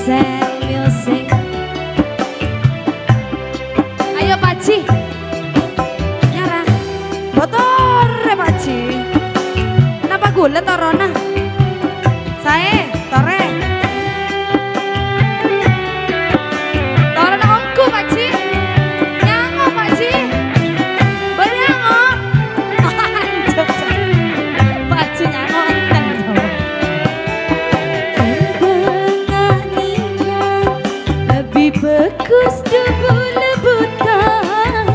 Gisel Music. Ayo Paci, nyara motor Paci. Kenapa gulet Torona? Saya tore. Torona ongku Paci. Nyango Paci. Bernyango. Paci nyango enten. Lebih bagus debu lebutan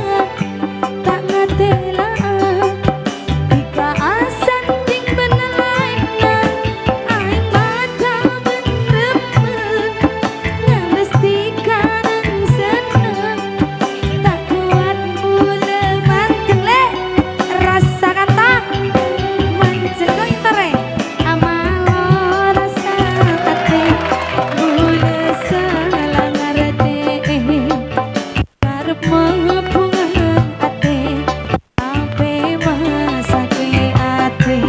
tak ngatela jika asan ding benelaina aing mata benremen ngamestikan seneng tak kuat mule manteng le rasa kata manceng kau intere amalo rasa ate mule salah ngarete karep mengepungan ate ape masake ate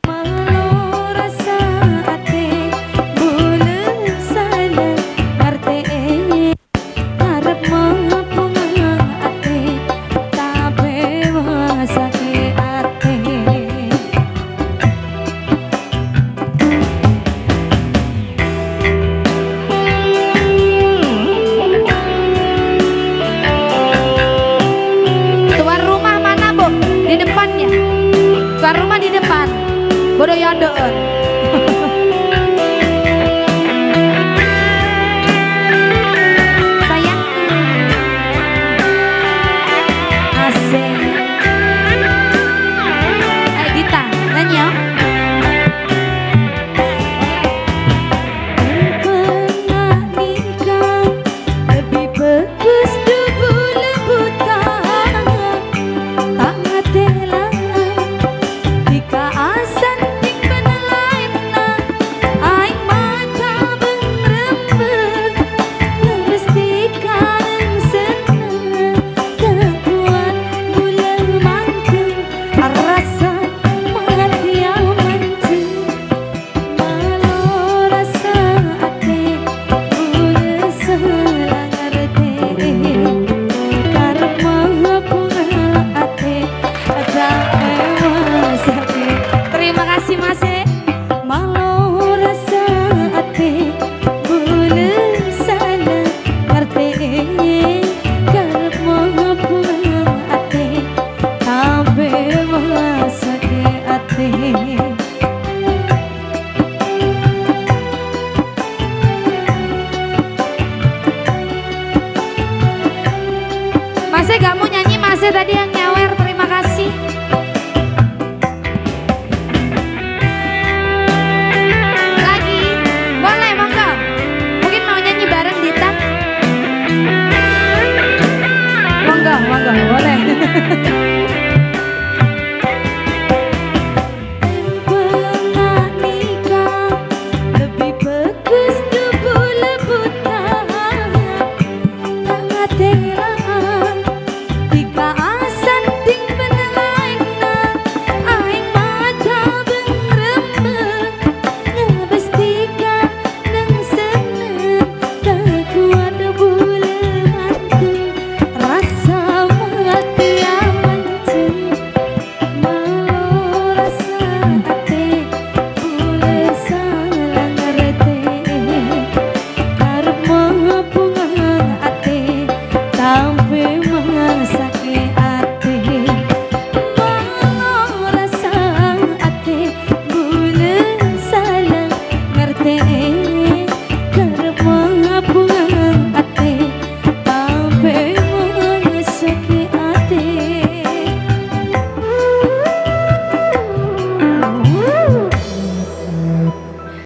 malo rasa ate mule salah ngarete karep mengepungan ate ape masake ate. Tuan rumah mana Bu? Di depannya. Tuan rumah di depan. Bodoh yandeun. Sayang. Asik. Ayo Dita, nyanyi ya. Pernah nikah lebih bagus debu lebutan tak ngatela jika asan ding benelaina aing mata bengrembeg ngamestikan seneng tak kuat mule manteng rasa mati mancing malo rasa ate mule salah ngarete karep mengepungan ate ada masake. Terima kasih Mas malo rasa ate mule salah ngarete karep mengepungan ate ape masake ate. Masih gak mau nyanyi Masih tadi yang nyawer